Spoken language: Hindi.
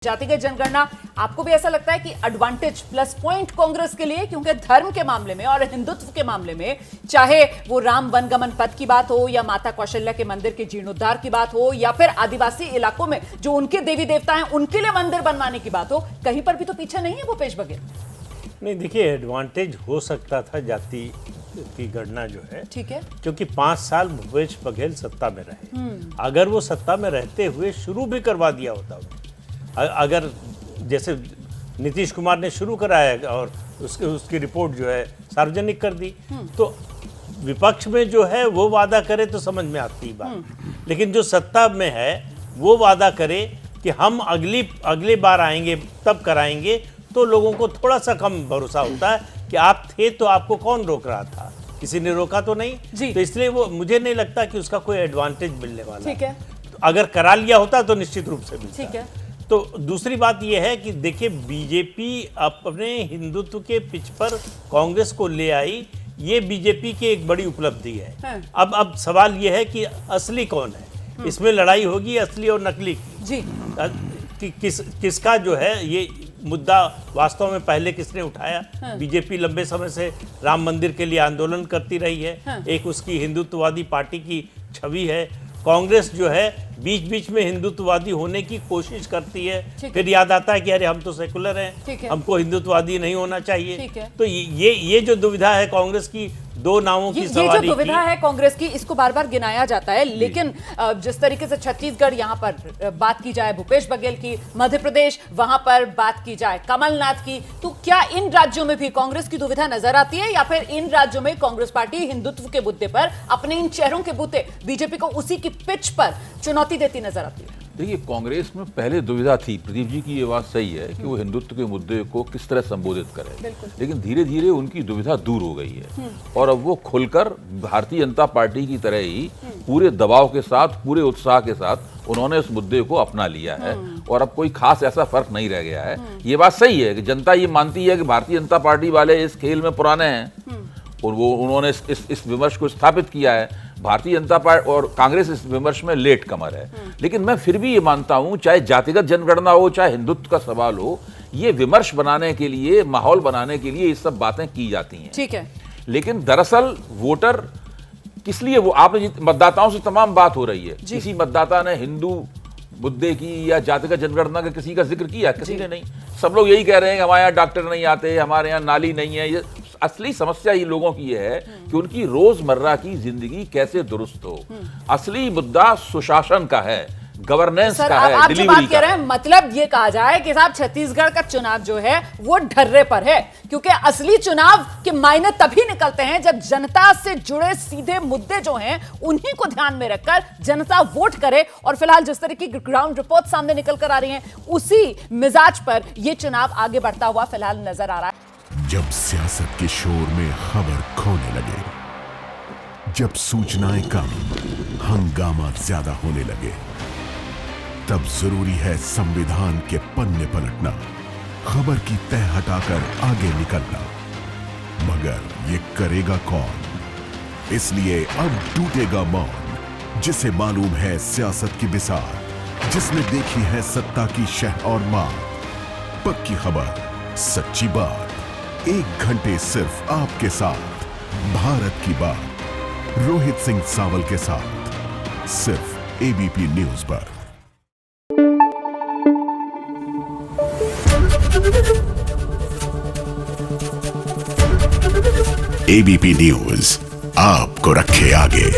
जातिगत जनगणना आपको भी ऐसा लगता है कि एडवांटेज प्लस पॉइंट कांग्रेस के लिए, क्योंकि धर्म के मामले में और हिंदुत्व के मामले में, चाहे वो राम वनगमन पथ की बात हो या माता कौशल्या के मंदिर के जीर्णोद्धार की बात हो या फिर आदिवासी इलाकों में जो उनके देवी देवता हैं उनके लिए मंदिर बनवाने की बात हो, कहीं पर भी तो पीछे नहीं है भूपेश बघेल। नहीं, देखिए, एडवांटेज हो सकता था जाति की गणना जो है, ठीक है, क्योंकि 5 साल भूपेश बघेल सत्ता में रहे। अगर वो सत्ता में रहते हुए शुरू भी करवा दिया होता, अगर जैसे नीतीश कुमार ने शुरू कराया और उसकी रिपोर्ट जो है सार्वजनिक कर दी, तो विपक्ष में जो है वो वादा करे तो समझ में आती बात, लेकिन जो सत्ता में है वो वादा करे कि हम अगली बार आएंगे तब कराएंगे, तो लोगों को थोड़ा सा कम भरोसा होता है कि आप थे तो आपको कौन रोक रहा था, किसी ने रोका तो नहीं। तो इसलिए वो मुझे नहीं लगता कि उसका कोई एडवांटेज मिलने वाला है। ठीक है, अगर करा लिया होता तो निश्चित रूप से मिलता। ठीक है, तो दूसरी बात यह है कि देखिए, बीजेपी अपने हिंदुत्व के पिच पर कांग्रेस को ले आई, ये बीजेपी की एक बड़ी उपलब्धि है। हाँ। अब सवाल यह है कि असली कौन है, इसमें लड़ाई होगी असली और नकली की। जी, कि किसका जो है ये मुद्दा वास्तव में पहले किसने उठाया। हाँ। बीजेपी लंबे समय से राम मंदिर के लिए आंदोलन करती रही है। हाँ। एक उसकी हिंदुत्ववादी पार्टी की छवि है। कांग्रेस जो है बीच बीच में हिंदुत्ववादी होने की कोशिश करती है, फिर याद आता है कि अरे हम तो सेकुलर हैं, हमको हिंदुत्ववादी नहीं होना चाहिए। तो ये जो दुविधा है कांग्रेस की, दो नावों की सवारी, ये जो दुविधा है कांग्रेस की, इसको बार बार गिनाया जाता है। लेकिन जिस तरीके से छत्तीसगढ़, यहाँ पर बात की जाए भूपेश बघेल की, मध्य प्रदेश, वहां पर बात की जाए कमलनाथ की, तो क्या इन राज्यों में भी कांग्रेस की दुविधा नजर आती है, या फिर इन राज्यों में कांग्रेस पार्टी हिंदुत्व के मुद्दे पर अपने इन चेहरों के मुद्दे बीजेपी को उसी की पिच पर चुनौती देती नजर आती है? देखिए, कांग्रेस में पहले दुविधा थी, प्रदीप जी की ये बात सही है कि वो हिंदुत्व के मुद्दे को किस तरह संबोधित करें, लेकिन धीरे धीरे उनकी दुविधा दूर हो गई है और अब वो खुलकर भारतीय जनता पार्टी की तरह ही पूरे दबाव के साथ, पूरे उत्साह के साथ उन्होंने उस मुद्दे को अपना लिया है और अब कोई खास ऐसा फर्क नहीं रह गया है। ये बात सही है कि जनता ये मानती है कि भारतीय जनता पार्टी वाले इस खेल में पुराने हैं और वो उन्होंने इस विमर्श को स्थापित किया है। भारतीय जनता पार्टी और कांग्रेस इस विमर्श में लेट कमर है। लेकिन मैं फिर भी ये मानता हूं, चाहे जातिगत जनगणना हो, चाहे हिंदुत्व का सवाल हो, ये विमर्श बनाने के लिए, माहौल बनाने के लिए ये सब बातें की जाती हैं। ठीक है, लेकिन दरअसल वोटर किस लिए, वो आपने मतदाताओं से तमाम बात हो रही है, किसी मतदाता ने हिंदू मुद्दे की या जातिगत जनगणना का किसी का जिक्र किया? किसी ने नहीं। सब लोग यही कह रहे हैं कि हमारे यहाँ डॉक्टर नहीं आते, हमारे यहाँ नाली नहीं है। ये असली समस्या ये लोगों की है कि उनकी रोजमर्रा की जिंदगी कैसे दुरुस्त हो। असली मुद्दा सुशासन का है, गवर्नेंस का है, आप डिलीवरी जो बात कह रहे हैं, मतलब ये कहा जाए कि साहब छत्तीसगढ़ का चुनाव जो है वो ढर्रे पर है, क्योंकि असली चुनाव के मायने तभी निकलते हैं जब जनता से जुड़े सीधे मुद्दे जो हैं उन्हीं को ध्यान में रखकर जनता वोट करे। और फिलहाल जिस तरह की ग्राउंड रिपोर्ट सामने निकल कर आ रही है, उसी मिजाज पर यह चुनाव आगे बढ़ता हुआ फिलहाल नजर आ रहा है। जब सियासत के शोर में खबर खोने लगे, जब सूचनाएं कम, हंगामा ज्यादा होने लगे, तब जरूरी है संविधान के पन्ने पलटना, खबर की तह हटाकर आगे निकलना। मगर ये करेगा कौन? इसलिए अब टूटेगा मौन, जिसे मालूम है सियासत की बिसार, जिसने देखी है सत्ता की शह और मार। पक्की खबर, सच्ची बात, 1 घंटे सिर्फ आपके साथ, भारत की बात, रोहित सिंह सावल के साथ, सिर्फ एबीपी न्यूज पर। एबीपी न्यूज आपको रखे आगे।